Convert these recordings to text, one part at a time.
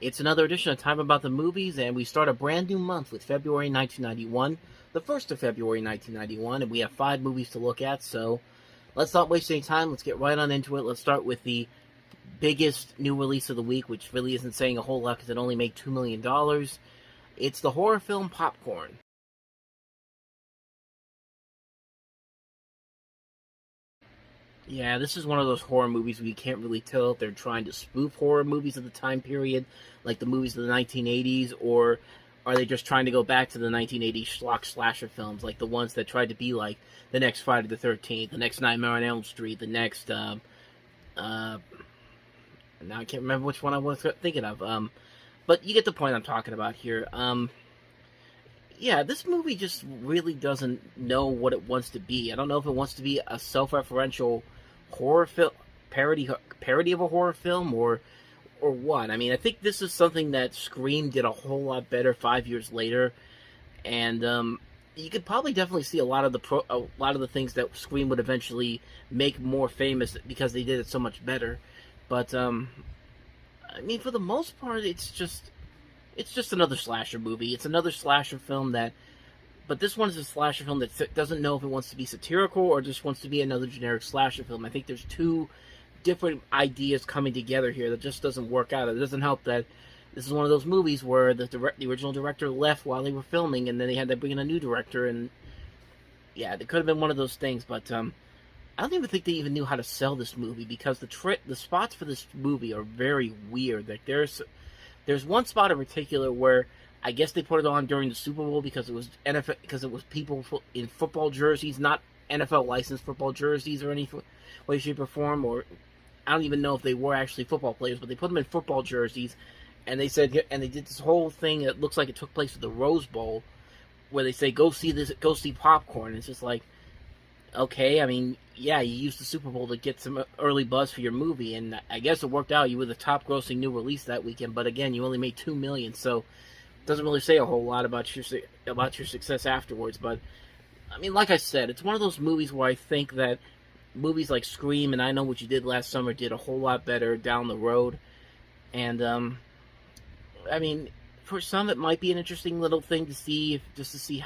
It's another edition of Time About the Movies, and we start a brand new month with February 1991, the 1st of February 1991, and we have 5 movies to look at, so let's not waste any time. Let's get right on into it. Let's start with the biggest new release of the week, which really isn't saying a whole lot because it only made $2 million. It's the horror film Popcorn. Yeah, this is one of those horror movies where you can't really tell if they're trying to spoof horror movies of the time period, like the movies of the 1980s, or are they just trying to go back to the 1980s schlock slasher films, like the ones that tried to be like the next Friday the 13th, the next Nightmare on Elm Street, the next, now I can't remember which one I was thinking of, but you get the point I'm talking about here. Yeah, this movie just really doesn't know what it wants to be. I don't know if it wants to be a self-referential horror film parody of a horror film or what. I mean, I think this is something that Scream did a whole lot better 5 years later, and you could probably definitely see a lot of the things that Scream would eventually make more famous because they did it so much better. But I mean, for the most part, it's just another slasher movie. It's another slasher film but this one is a slasher film that doesn't know if it wants to be satirical or just wants to be another generic slasher film. I think there's two different ideas coming together here that just doesn't work out. It doesn't help that this is one of those movies where the original director left while they were filming, and then they had to bring in a new director, and yeah, it could have been one of those things, but I don't even think they even knew how to sell this movie because the spots for this movie are very weird. Like there's one spot in particular where I guess they put it on during the Super Bowl because it was NFL, because it was people in football jerseys, not NFL licensed football jerseys or any way, shape, or form. Or I don't even know if they were actually football players, but they put them in football jerseys, and they said, and they did this whole thing that looks like it took place at the Rose Bowl, where they say go see Popcorn. It's just like, okay, I mean, yeah, you used the Super Bowl to get some early buzz for your movie, and I guess it worked out. You were the top-grossing new release that weekend, but again, you only made $2 million, so it doesn't really say a whole lot about your success afterwards. But I mean, like I said, it's one of those movies where I think that movies like Scream and I Know What You Did Last Summer did a whole lot better down the road, and I mean, for some, it might be an interesting little thing to see, just to see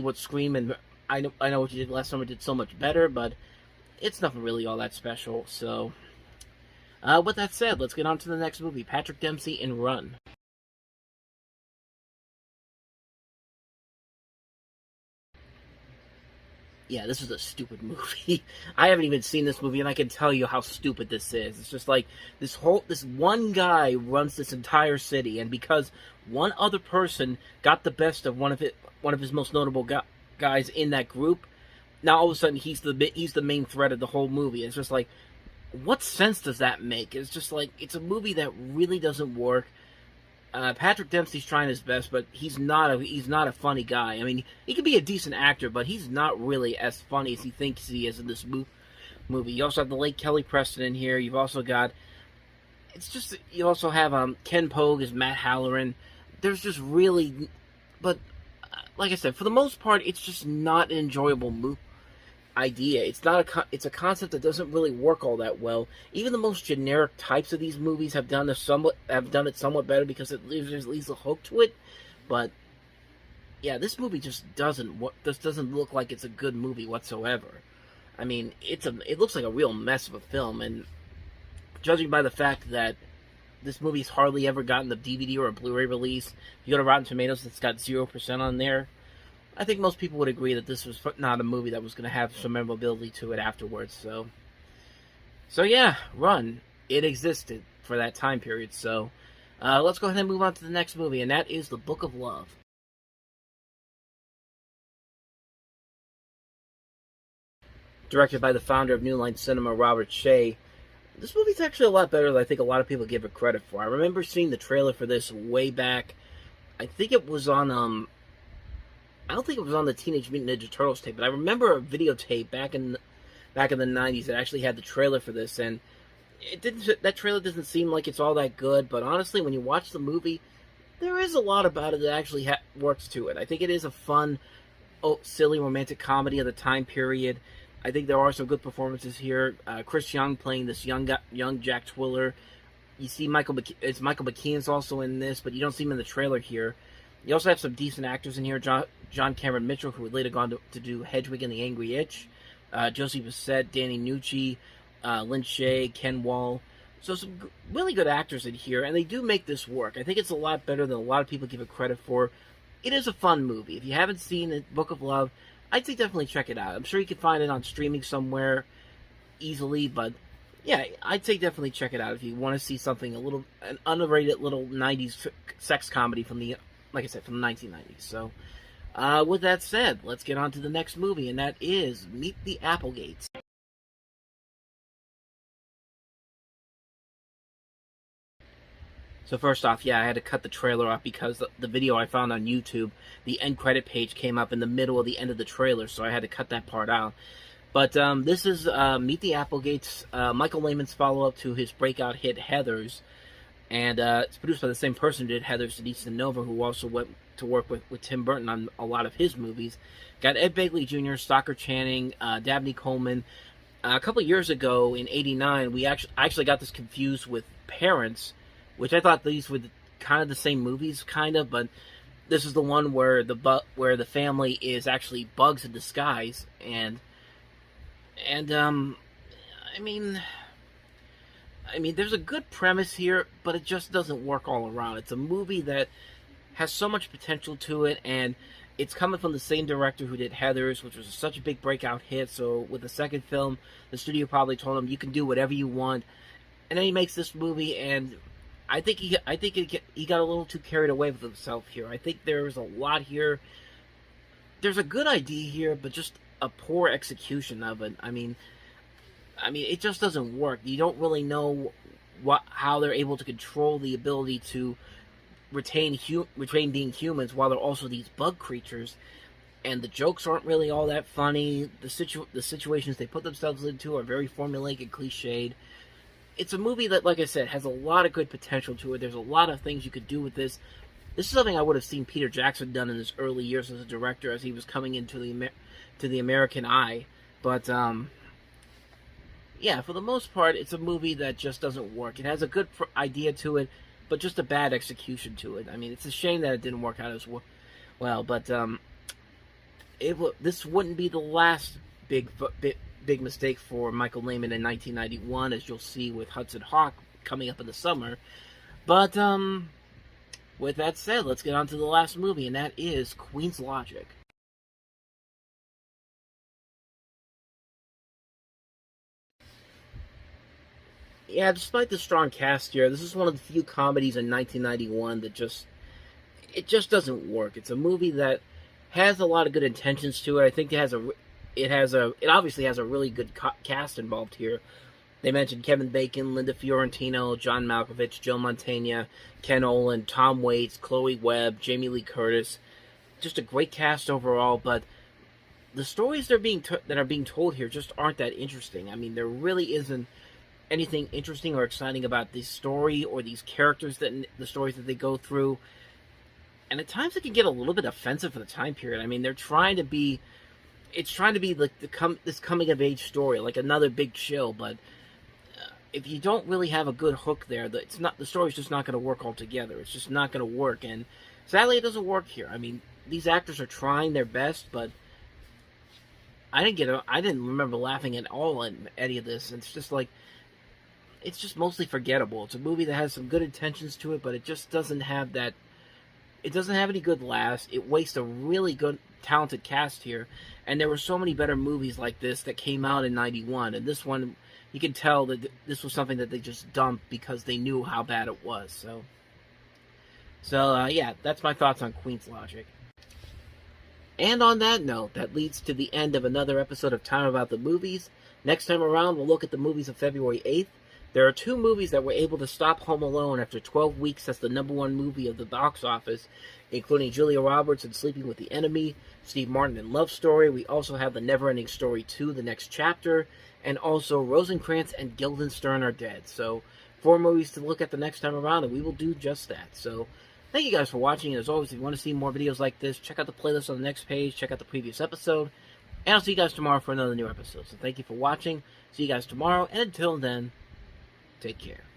what Scream and I Know What You Did Last Summer did so much better, but it's nothing really all that special. So, with that said, let's get on to the next movie, Patrick Dempsey in Run. Yeah, this is a stupid movie. I haven't even seen this movie, and I can tell you how stupid this is. It's just like this one guy runs this entire city, and because one other person got the best of one of his most notable guys in that group, now all of a sudden he's the main thread of the whole movie. It's just like, what sense does that make? It's just like, it's a movie that really doesn't work. Patrick Dempsey's trying his best, but he's not a funny guy. I mean, he could be a decent actor, but he's not really as funny as he thinks he is in this movie. You also have the late Kelly Preston in here. You also have Ken Pogue as Matt Halloran. There's just really, but like I said, for the most part, it's just not an enjoyable idea. It's a concept that doesn't really work all that well. Even the most generic types of these movies have done it somewhat better because there's at least a hook to it. But yeah, this movie just doesn't look like it's a good movie whatsoever. I mean, it looks like a real mess of a film, and judging by the fact that this movie's hardly ever gotten a DVD or a Blu-ray release, if you go to Rotten Tomatoes, it's got 0% on there. I think most people would agree that this was not a movie that was going to have some memorability to it afterwards. So yeah, Run. It existed for that time period. So let's go ahead and move on to the next movie, and that is The Book of Love. Directed by the founder of New Line Cinema, Robert Shea. This movie's actually a lot better than I think a lot of people give it credit for. I remember seeing the trailer for this way back. I think it was on I don't think it was on the Teenage Mutant Ninja Turtles tape, but I remember a videotape back in the 90s that actually had the trailer for this, and that trailer doesn't seem like it's all that good, but honestly, when you watch the movie, there is a lot about it that actually works to it. I think it is a fun, silly romantic comedy of the time period. I think there are some good performances here. Chris Young playing this young Jack Twiller. You see it's Michael McKean's also in this, but you don't see him in the trailer here. You also have some decent actors in here. John Cameron Mitchell, who would later gone to do Hedwig and the Angry Itch. Josie Bissett, Danny Nucci, Lynn Shay, Ken Wall. So some really good actors in here, and they do make this work. I think it's a lot better than a lot of people give it credit for. It is a fun movie. If you haven't seen it, Book of Love, I'd say definitely check it out. I'm sure you can find it on streaming somewhere easily, but yeah, I'd say definitely check it out if you want to see something an underrated little 90s sex comedy from the 1990s. So, with that said, let's get on to the next movie, and that is Meet the Applegates. So first off, yeah, I had to cut the trailer off because the video I found on YouTube, the end credit page came up in the middle of the end of the trailer, so I had to cut that part out. But this is Meet the Applegates, Michael Lehmann's follow-up to his breakout hit Heathers, and it's produced by the same person who did Heathers, Denise Nova, who also went to work with Tim Burton on a lot of his movies. Got Ed Begley Jr., Stockard Channing, Dabney Coleman. A couple of years ago, in '89, I actually got this confused with Parents, which I thought these were kind of the same movies, but this is the one where the family is actually bugs in disguise, and I mean, there's a good premise here, but it just doesn't work all around. It's a movie that has so much potential to it, and it's coming from the same director who did Heathers, which was such a big breakout hit. So with the second film, the studio probably told him, "You can do whatever you want," and then he makes this movie, and I think he got a little too carried away with himself here. I think there's a lot here. There's a good idea here, but just a poor execution of it. I mean, it just doesn't work. You don't really know how they're able to control the ability to retain being humans while they're also these bug creatures. And the jokes aren't really all that funny. The situations they put themselves into are very formulaic and cliched. It's a movie that, like I said, has a lot of good potential to it. There's a lot of things you could do with this. This is something I would have seen Peter Jackson done in his early years as a director, as he was coming into the American eye. But yeah, for the most part, it's a movie that just doesn't work. It has a good idea to it, but just a bad execution to it. I mean, it's a shame that it didn't work out as well. But this wouldn't be the last big mistake for Michael Lehmann in 1991, as you'll see with Hudson Hawk coming up in the summer. But with that said, let's get on to the last movie, and that is Queen's Logic. Yeah, despite the strong cast here, this is one of the few comedies in 1991 that just doesn't work. It's a movie that has a lot of good intentions to it. I think it obviously has a really good cast involved here. They mentioned Kevin Bacon, Linda Fiorentino, John Malkovich, Joe Mantegna, Ken Olin, Tom Waits, Chloe Webb, Jamie Lee Curtis. Just a great cast overall, but the stories that are being told here just aren't that interesting. I mean, there really isn't anything interesting or exciting about this story or these characters, the stories that they go through. And at times it can get a little bit offensive for the time period. I mean, it's trying to be like this coming of age story, like another Big Chill, but if you don't really have a good hook there, the story's just not going to work altogether. It's just not going to work, and sadly, it doesn't work here. I mean, these actors are trying their best, but I didn't remember laughing at all at any of this. And it's just mostly forgettable. It's a movie that has some good intentions to it, but it just doesn't have that. It doesn't have any good laughs. It wastes a really good, talented cast here, and there were so many better movies like this that came out in '91, and this one, you can tell that this was something that they just dumped because they knew how bad it was. So yeah, that's my thoughts on Queen's Logic. And on that note, that leads to the end of another episode of Time About the Movies. Next time around, we'll look at the movies of February 8th. There are two movies that were able to stop Home Alone after 12 weeks as the #1 movie of the box office, including Julia Roberts in Sleeping with the Enemy, Steve Martin in Love Story. We also have The Neverending Story 2, The Next Chapter, and also Rosencrantz and Guildenstern Are Dead. So 4 movies to look at the next time around, and we will do just that. So thank you guys for watching, and as always, if you want to see more videos like this, check out the playlist on the next page, check out the previous episode, and I'll see you guys tomorrow for another new episode. So thank you for watching, see you guys tomorrow, and until then, take care.